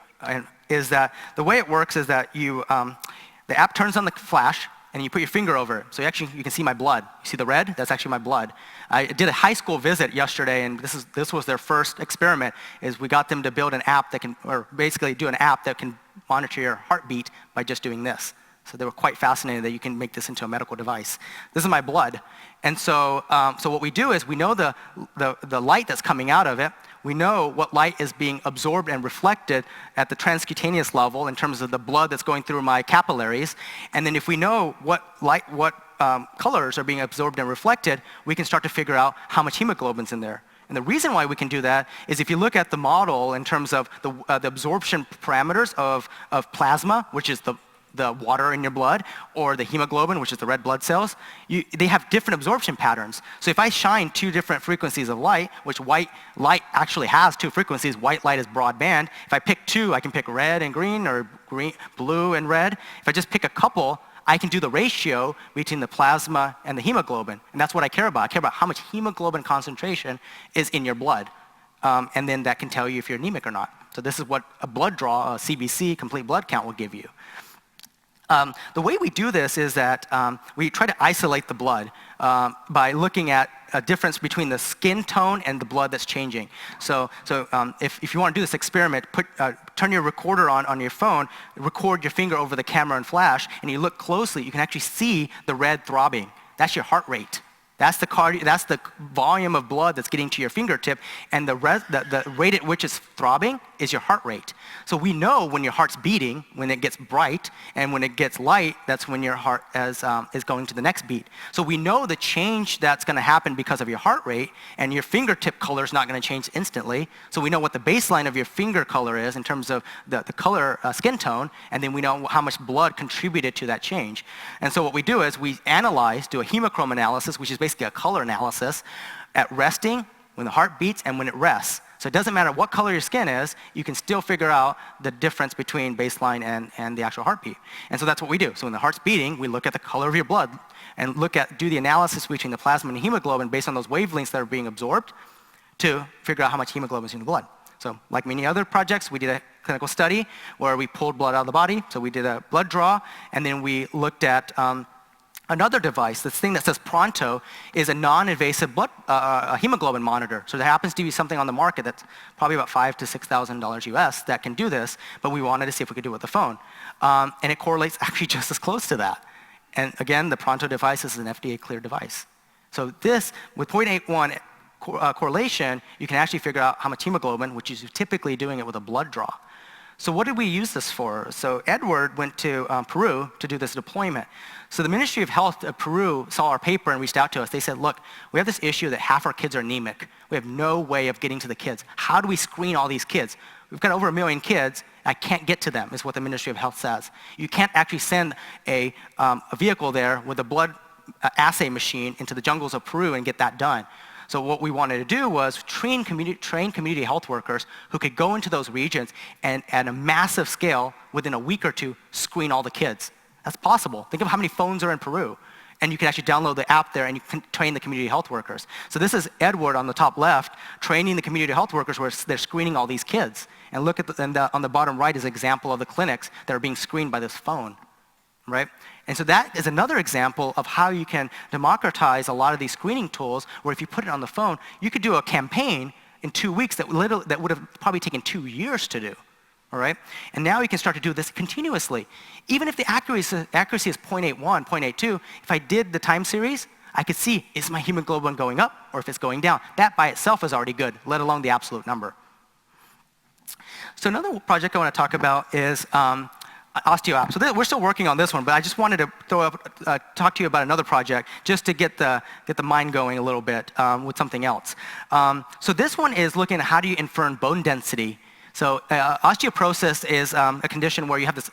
Is that the way it works is that you, the app turns on the flash and you put your finger over it. So you can see my blood. You see the red? That's actually my blood. I did a high school visit yesterday, and this was their first experiment, is we got them to build an app that can, or basically do an app that can monitor your heartbeat by just doing this. So they were quite fascinated that you can make this into a medical device. This is my blood. And so what we do is we know the light that's coming out of it. We know what light is being absorbed and reflected at the transcutaneous level in terms of the blood that's going through my capillaries. And then if we know what colors are being absorbed and reflected, we can start to figure out how much hemoglobin's in there. And the reason why we can do that is if you look at the model in terms of the absorption parameters of plasma, which is the water in your blood, or the hemoglobin, which is the red blood cells, they have different absorption patterns. So if I shine 2 different frequencies of light, which white light actually has 2 frequencies, white light is broadband. If I pick 2, I can pick red and green, or green, blue and red. If I just pick a couple, I can do the ratio between the plasma and the hemoglobin. And that's what I care about. I care about how much hemoglobin concentration is in your blood. And then that can tell you if you're anemic or not. So this is what a blood draw, a CBC, complete blood count, will give you. The way we do this is that we try to isolate the blood by looking at a difference between the skin tone and the blood that's changing. So if you want to do this experiment, turn your recorder on your phone, record your finger over the camera and flash, and you look closely, you can actually see the red throbbing. That's your heart rate. That's the volume of blood that's getting to your fingertip, and the rate at which it's throbbing is your heart rate. So we know when your heart's beating, when it gets bright, and when it gets light, that's when your heart is going to the next beat. So we know the change that's going to happen because of your heart rate, and your fingertip color is not going to change instantly. So we know what the baseline of your finger color is in terms of the color skin tone, and then we know how much blood contributed to that change. And so what we do is we do a hemochrome analysis, which is basically a color analysis at resting, when the heart beats, and when it rests. So it doesn't matter what color your skin is, you can still figure out the difference between baseline and the actual heartbeat. And so that's what we do. So when the heart's beating, we look at the color of your blood and do the analysis between the plasma and hemoglobin based on those wavelengths that are being absorbed to figure out how much hemoglobin is in the blood. So like many other projects, we did a clinical study where we pulled blood out of the body. So we did a blood draw, and then we looked at another device. This thing that says Pronto is a non-invasive hemoglobin monitor. So there happens to be something on the market that's probably about $5,000 to $6,000 US that can do this, but we wanted to see if we could do it with the phone. And it correlates actually just as close to that. And again, the Pronto device is an FDA-cleared device. So this, with 0.81 correlation, you can actually figure out how much hemoglobin, which is typically doing it with a blood draw. So what did we use this for? So Edward went to Peru to do this deployment. So the Ministry of Health of Peru saw our paper and reached out to us. They said, look, we have this issue that half our kids are anemic. We have no way of getting to the kids. How do we screen all these kids? We've got over 1 million kids. I can't get to them, is what the Ministry of Health says. You can't actually send a vehicle there with a blood assay machine into the jungles of Peru and get that done. So what we wanted to do was train community health workers who could go into those regions and at a massive scale, within a week or two, screen all the kids. That's possible. Think of how many phones are in Peru. And you can actually download the app there and you can train the community health workers. So this is Edward on the top left, training the community health workers where they're screening all these kids. And look at on the bottom right is an example of the clinics that are being screened by this phone, right? And so that is another example of how you can democratize a lot of these screening tools where if you put it on the phone, you could do a campaign in 2 weeks that would have probably taken 2 years to do, all right? And now you can start to do this continuously. Even if the accuracy is 0.81, 0.82, if I did the time series, I could see, is my hemoglobin going up or if it's going down? That by itself is already good, let alone the absolute number. So another project I want to talk about is OsteoApp. So we're still working on this one, but I just wanted to talk to you about another project just to get the mind going a little bit with something else. So this one is looking at how do you infer bone density. So osteoporosis is a condition where you have this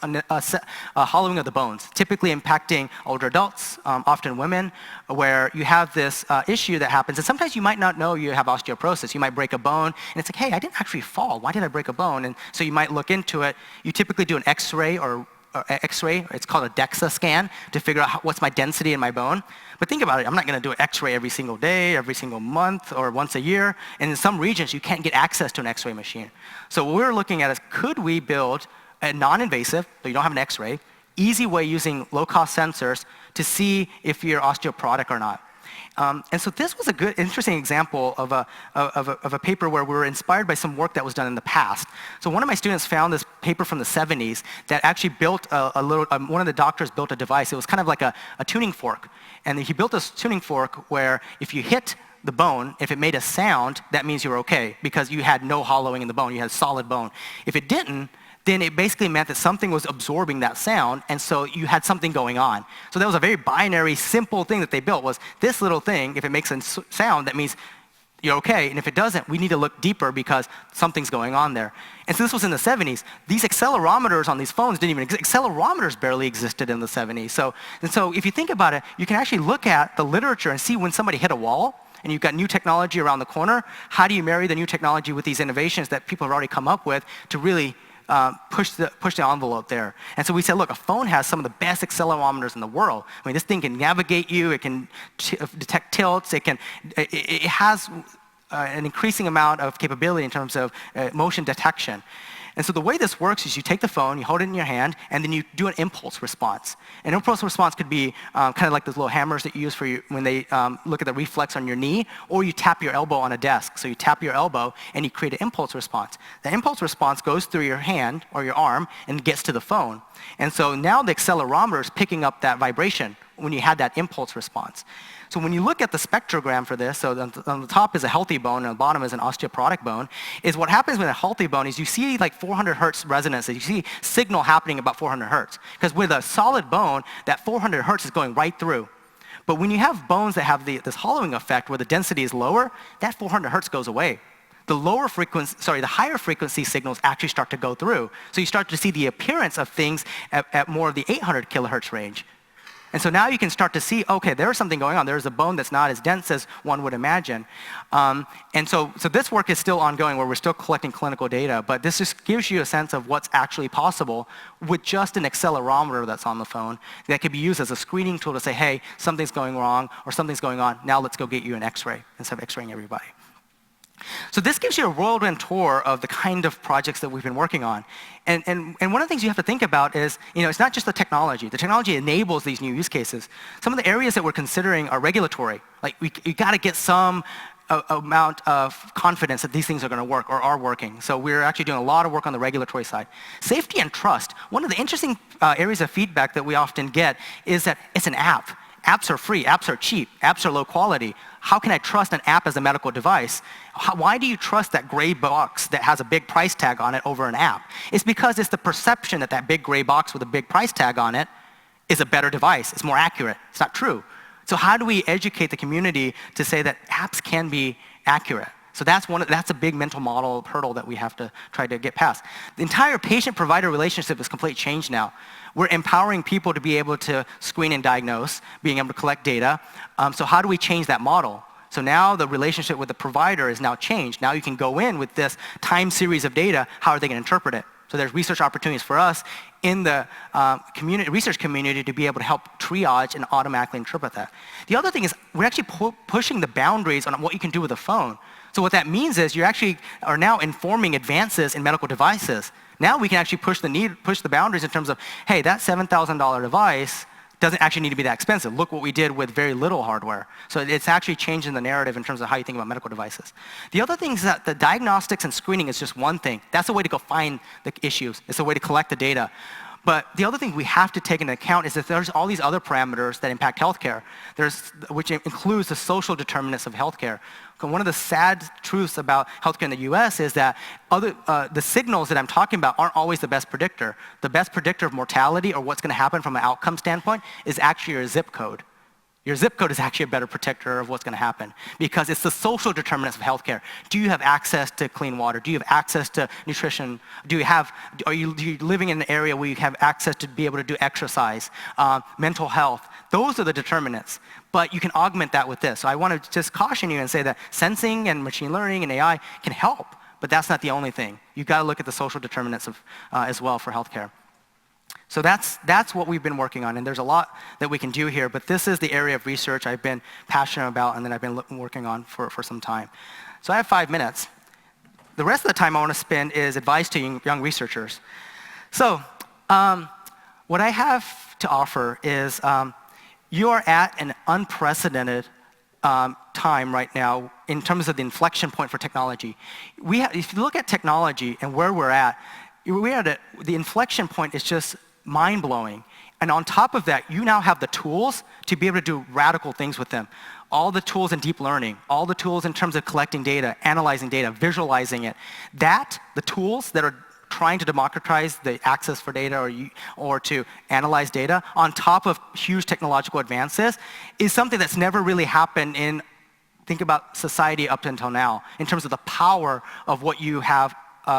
hollowing of the bones, typically impacting older adults, often women, where you have this issue that happens. And sometimes you might not know you have osteoporosis. You might break a bone, and it's like, hey, I didn't actually fall. Why did I break a bone? And so you might look into it. You typically do an X-ray or X-ray. It's called a DEXA scan to figure out what's my density in my bone. But think about it. I'm not going to do an X-ray every single day, every single month, or once a year. And in some regions, you can't get access to an X-ray machine. So what we're looking at is, could we build a non-invasive, so you don't have an X-ray, easy way using low-cost sensors to see if you're osteoporotic or not. And so this was a good, interesting example of a paper where we were inspired by some work that was done in the past. So one of my students found this paper from the 70s that actually built one of the doctors built a device. It was kind of like a tuning fork. And he built this tuning fork where if you hit the bone, if it made a sound, that means you were okay because you had no hollowing in the bone. You had solid bone. If it didn't, then it basically meant that something was absorbing that sound, and so you had something going on. So that was a very binary, simple thing that they built was this little thing, if it makes a sound, that means you're okay, and if it doesn't, we need to look deeper because something's going on there. And so this was in the 70s. These accelerometers on these phones didn't even exist. Accelerometers barely existed in the 70s. So if you think about it, you can actually look at the literature and see when somebody hit a wall, and you've got new technology around the corner, how do you marry the new technology with these innovations that people have already come up with to really push the envelope there. And so we said, look, a phone has some of the best accelerometers in the world. I mean, this thing can navigate you, it can detect tilts, it has an increasing amount of capability in terms of motion detection. And so the way this works is you take the phone, you hold it in your hand, and then you do an impulse response. An impulse response could be kind of like those little hammers that you use for when they look at the reflex on your knee, or you tap your elbow on a desk. So you tap your elbow, and you create an impulse response. The impulse response goes through your hand or your arm and gets to the phone. And so now the accelerometer is picking up that vibration when you had that impulse response. So when you look at the spectrogram for this, so on the top is a healthy bone and on the bottom is an osteoporotic bone, is what happens with a healthy bone is you see like 400 hertz resonance, you see signal happening about 400 hertz. Because with a solid bone, that 400 hertz is going right through. But when you have bones that have this hollowing effect where the density is lower, that 400 hertz goes away. The higher frequency signals actually start to go through. So you start to see the appearance of things at more of the 800 kilohertz range. And so now you can start to see, okay, there's something going on. There's a bone that's not as dense as one would imagine. And so this work is still ongoing where we're still collecting clinical data, but this just gives you a sense of what's actually possible with just an accelerometer that's on the phone that could be used as a screening tool to say, hey, something's going wrong or something's going on. Now let's go get you an X-ray instead of X-raying everybody. So this gives you a whirlwind tour of the kind of projects that we've been working on. And one of the things you have to think about is, it's not just the technology. The technology enables these new use cases. Some of the areas that we're considering are regulatory. Like you got to get some amount of confidence that these things are going to work or are working. So we're actually doing a lot of work on the regulatory side. Safety and trust. One of the interesting areas of feedback that we often get is that it's an app. apps are free, apps are cheap, apps are low quality. How can I trust an app as a medical device? Why do you trust that gray box that has a big price tag on it over an app? It's because it's the perception that that big gray box with a big price tag on it is a better device, it's more accurate. It's not true. So how do we educate the community to say that apps can be accurate? So that's a big mental model hurdle that we have to try to get past. The entire patient-provider relationship is completely changed now. We're empowering people to be able to screen and diagnose, being able to collect data. So how do we change that model? So now the relationship with the provider is now changed. Now you can go in with this time series of data. How are they going to interpret it? So there's research opportunities for us in the research community to be able to help triage and automatically interpret that. The other thing is we're actually pushing the boundaries on what you can do with a phone. So what that means is you actually are now informing advances in medical devices. Now we can actually push the boundaries in terms of, hey, that $7,000 device doesn't actually need to be that expensive. Look what we did with very little hardware. So it's actually changing the narrative in terms of how you think about medical devices. The other thing is that the diagnostics and screening is just one thing. That's a way to go find the issues. It's a way to collect the data. But the other thing we have to take into account is that there's all these other parameters that impact healthcare, which includes the social determinants of healthcare. One of the sad truths about healthcare in the US is that the signals that I'm talking about aren't always the best predictor. The best predictor of mortality or what's going to happen from an outcome standpoint is actually your zip code. Your zip code is actually a better predictor of what's going to happen because it's the social determinants of healthcare. Do you have access to clean water? Do you have access to nutrition? Are you living in an area where you have access to be able to do exercise, mental health? Those are the determinants. But you can augment that with this. So I want to just caution you and say that sensing and machine learning and AI can help, but that's not the only thing. You've got to look at the social determinants as well for healthcare. So that's what we've been working on, and there's a lot that we can do here, but this is the area of research I've been passionate about and that I've been working on for some time. So I have 5 minutes. The rest of the time I want to spend is advice to young researchers. So what I have to offer is you are at an unprecedented time right now in terms of the inflection point for technology. If you look at technology and where we're at, the inflection point is just mind-blowing. And on top of that, you now have the tools to be able to do radical things with them. All the tools in deep learning, all the tools in terms of collecting data, analyzing data, visualizing it. The tools that are trying to democratize the access for data or to analyze data on top of huge technological advances is something that's never really happened think about society up until now in terms of the power of what you have in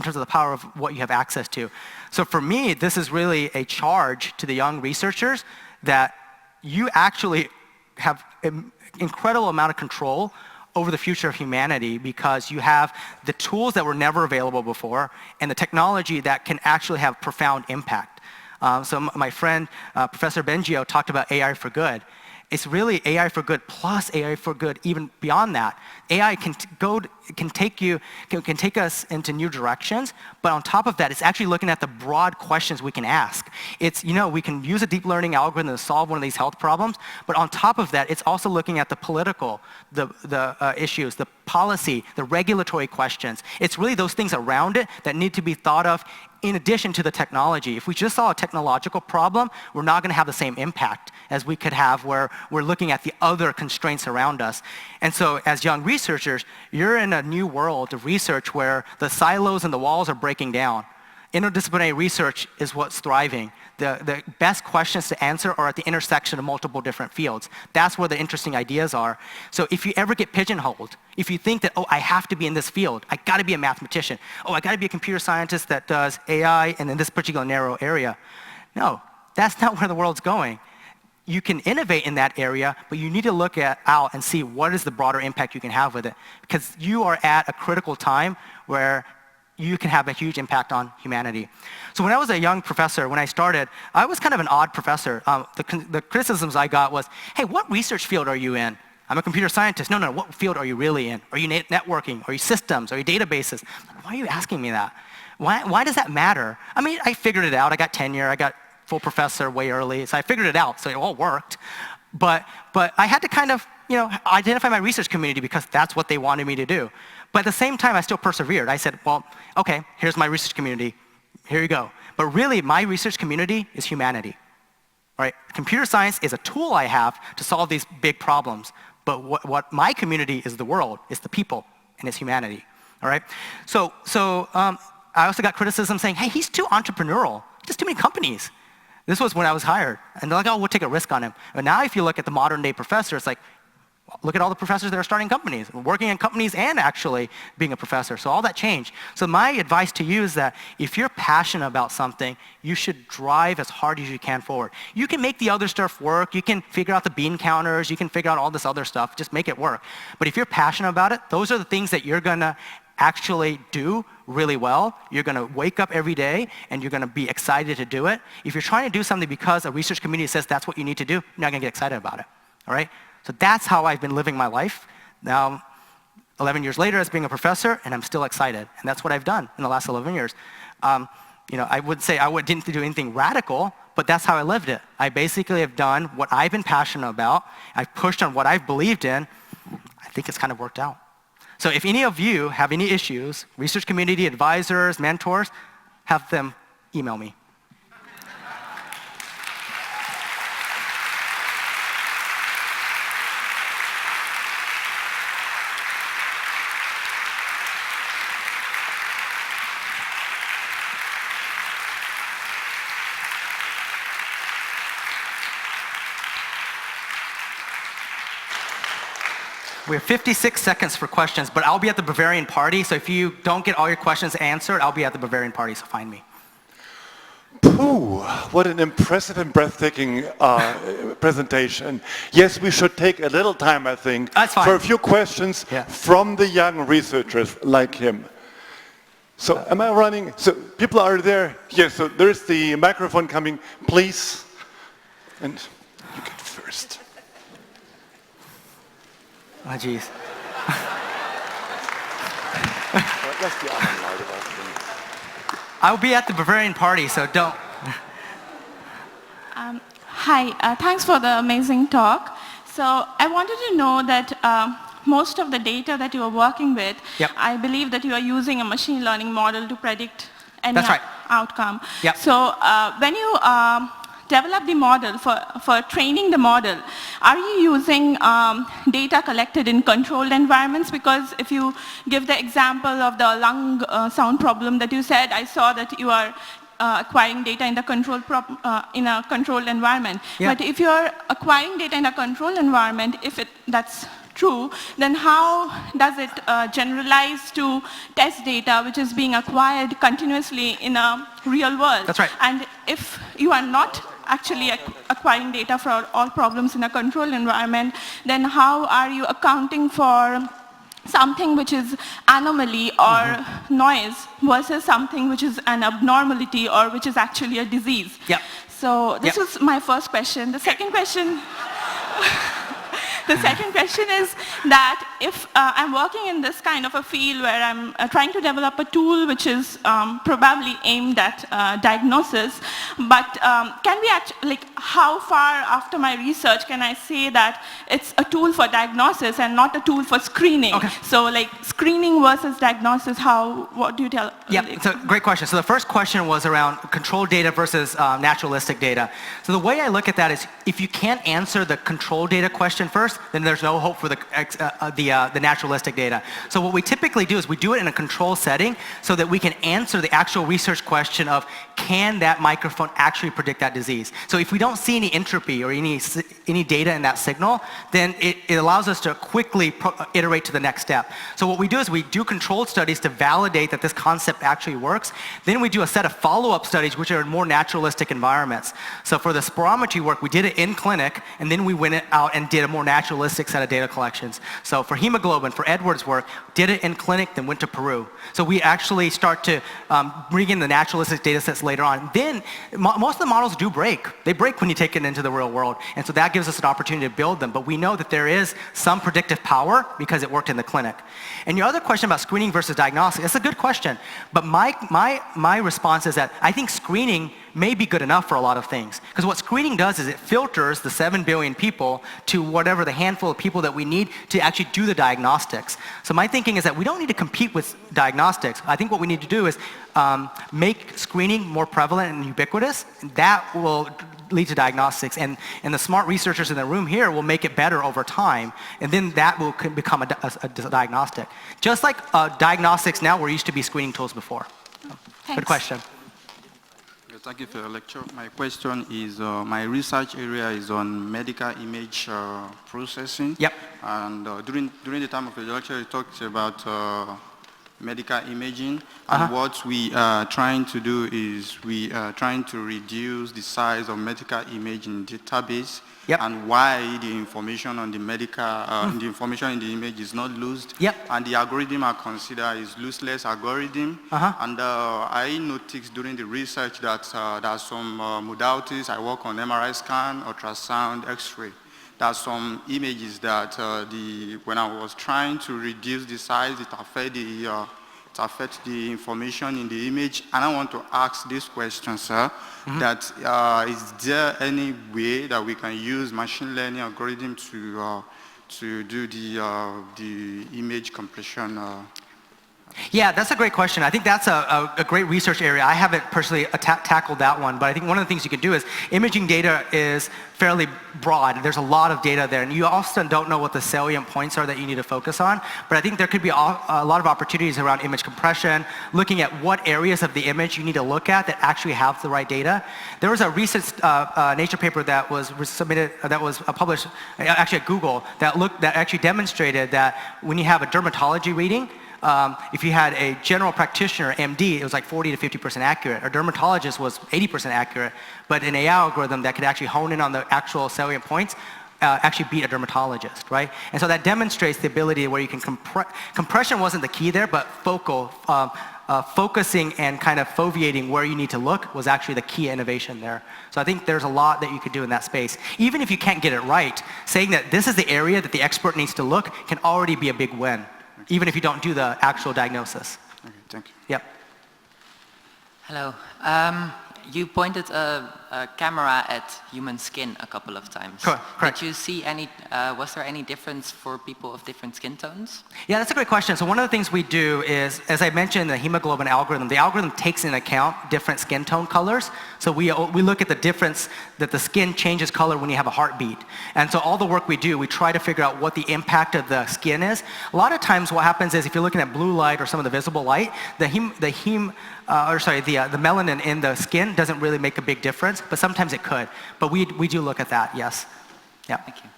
terms of the power of what you have access to. So for me, this is really a charge to the young researchers that you actually have an incredible amount of control over the future of humanity because you have the tools that were never available before and the technology that can actually have profound impact. So my friend, Professor Bengio, talked about AI for good. It's really AI for good plus AI for good even beyond that. AI can take us into new directions, but on top of that, it's actually looking at the broad questions we can ask. We can use a deep learning algorithm to solve one of these health problems, but on top of that, it's also looking at the political, the issues, the policy, the regulatory questions. It's really those things around it that need to be thought of in addition to the technology. If we just saw a technological problem, we're not going to have the same impact as we could have where we're looking at the other constraints around us. And so as young researchers, you're in a new world of research where the silos and the walls are breaking down. Interdisciplinary research is what's thriving. The best questions to answer are at the intersection of multiple different fields. That's where the interesting ideas are. So if you ever get pigeonholed, if you think that, I have to be in this field, I gotta be a mathematician, I gotta be a computer scientist that does AI and in this particular narrow area. No, that's not where the world's going. You can innovate in that area, but you need to look out and see what is the broader impact you can have with it. Because you are at a critical time where you can have a huge impact on humanity. So when I was a young professor, when I started, I was kind of an odd professor. The criticisms I got was, hey, what research field are you in? I'm a computer scientist. No, what field are you really in? Are you networking? Are you systems? Are you databases? Why are you asking me that? Why does that matter? I mean, I figured it out. I got tenure. I got full professor way early. So I figured it out. So it all worked. But I had to kind of identify my research community because that's what they wanted me to do. But at the same time, I still persevered. I said, well, okay, here's my research community. Here you go. But really, my research community is humanity. Right? Computer science is a tool I have to solve these big problems. But what my community is the world, it's the people, and it's humanity. All right? So I also got criticism saying, hey, he's too entrepreneurial. Just too many companies. This was when I was hired. And they're like, oh, we'll take a risk on him. But now if you look at the modern day professor, it's like, look at all the professors that are starting companies, working in companies and actually being a professor. So all that changed. So my advice to you is that if you're passionate about something, you should drive as hard as you can forward. You can make the other stuff work. You can figure out the bean counters. You can figure out all this other stuff. Just make it work. But if you're passionate about it, those are the things that you're going to actually do really well. You're going to wake up every day and you're going to be excited to do it. If you're trying to do something because a research community says that's what you need to do, you're not going to get excited about it. All right? So that's how I've been living my life. Now, 11 years later as being a professor, and I'm still excited. And that's what I've done in the last 11 years. I would say I didn't do anything radical, but that's how I lived it. I basically have done what I've been passionate about. I've pushed on what I've believed in. I think it's kind of worked out. So if any of you have any issues, research community, advisors, mentors, have them email me. We have 56 seconds for questions, but I'll be at the Bavarian party, so if you don't get all your questions answered, I'll be at the Bavarian party, so find me. Pooh, what an impressive and breathtaking presentation. Yes, we should take a little time, I think, for a few questions from the young researchers like him. So am I running? So people are there? Yes, so there's the microphone coming, please. And you get first. Oh, geez. I'll be at the Bavarian party, so don't. Hi, thanks for the amazing talk. So I wanted to know that most of the data that you are working with, I believe that you are using a machine learning model to predict any outcome. Yep. So when you develop the model, for training the model, are you using data collected in controlled environments? Because if you give the example of the lung sound problem that you said, I saw that you are acquiring data in the in a controlled environment. Yeah. But if you're acquiring data in a controlled environment, if that's true, then how does it generalize to test data which is being acquired continuously in a real world? That's right. And if you are not actually acquiring data for all problems in a controlled environment, then how are you accounting for something which is anomaly or noise versus something which is an abnormality or which is actually a disease? Yep. So this was my first question. The second question is that if I'm working in this kind of a field where I'm trying to develop a tool which is probably aimed at diagnosis, but can we actually, how far after my research can I say that it's a tool for diagnosis and not a tool for screening? Okay. So like screening versus diagnosis, what do you tell? Yeah, it's a great question. So the first question was around controlled data versus naturalistic data. So the way I look at that is if you can't answer the controlled data question first, then there's no hope for the naturalistic data. So what we typically do is we do it in a control setting so that we can answer the actual research question of can that microphone actually predict that disease? So if we don't see any entropy or any data in that signal, then it allows us to quickly iterate to the next step. So what we do is we do controlled studies to validate that this concept actually works. Then we do a set of follow-up studies which are in more naturalistic environments. So for the spirometry work, we did it in clinic, and then we went out and did a more naturalistic set of data collections. So for hemoglobin, for Edward's work, did it in clinic, then went to Peru. So we actually start to bring in the naturalistic data sets later on. Then most of the models do break. They break when you take it into the real world. And so that gives us an opportunity to build them. But we know that there is some predictive power because it worked in the clinic. And your other question about screening versus diagnostic, that's a good question. But my response is that I think screening may be good enough for a lot of things. Because what screening does is it filters the 7 billion people to whatever the handful of people that we need to actually do the diagnostics. So my thinking is that we don't need to compete with diagnostics. I think what we need to do is make screening more prevalent and ubiquitous. That will lead to diagnostics, and the smart researchers in the room here will make it better over time, and then that will become a diagnostic. Just like diagnostics now, we're used to be screening tools before. Thanks. Good question. Thank you for your lecture. My question is, my research area is on medical image processing. Yep. And during the time of the lecture, you talked about medical imaging. And what we are trying to do is we are trying to reduce the size of medical imaging database. Yep. And why the information on the medical, the information in the image is not loosed. Yep. And the algorithm I consider is lossless algorithm. And I noticed during the research that there are some modalities. I work on MRI scan, ultrasound, X-ray. There are some images that when I was trying to reduce the size, it affects the information in the image. And I want to ask this question, sir, that is there any way that we can use machine learning algorithm to do the image compression? Yeah, that's a great question. I think that's a great research area. I haven't personally tackled that one, but I think one of the things you can do is imaging data is fairly broad. There's a lot of data there, and you often don't know what the salient points are that you need to focus on, but I think there could be a lot of opportunities around image compression, looking at what areas of the image you need to look at that actually have the right data. There was a recent Nature paper that was submitted, that was published actually at Google, that actually demonstrated that when you have a dermatology reading, if you had a general practitioner, MD, it was like 40 to 50% accurate. A dermatologist was 80% accurate, but an AI algorithm that could actually hone in on the actual salient points actually beat a dermatologist, right? And so that demonstrates the ability where you can compression wasn't the key there, but focusing and kind of foveating where you need to look was actually the key innovation there. So I think there's a lot that you could do in that space. Even if you can't get it right, saying that this is the area that the expert needs to look can already be a big win, even if you don't do the actual diagnosis. Okay, thank you. Yep. Hello. You pointed a camera at human skin a couple of times. Correct. Did you see any, was there any difference for people of different skin tones? Yeah, that's a great question. So one of the things we do is, as I mentioned, the hemoglobin algorithm, the algorithm takes into account different skin tone colors. So we look at the difference that the skin changes color when you have a heartbeat. And so all the work we do, we try to figure out what the impact of the skin is. A lot of times what happens is if you're looking at blue light or some of the visible light, the melanin in the skin doesn't really make a big difference, but sometimes it could. But we do look at that, yes. Yeah. Thank you.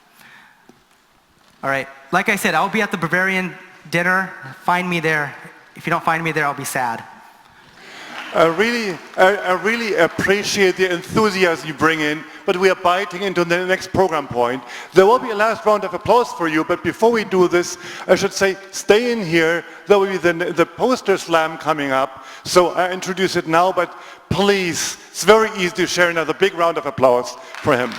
All right. Like I said, I'll be at the Bavarian dinner. Find me there. If you don't find me there, I'll be sad. I really appreciate the enthusiasm you bring in, but we are biting into the next program point. There will be a last round of applause for you, but before we do this, I should say, stay in here. There will be the poster slam coming up, so I introduce it now, but please, it's very easy to share another big round of applause for him.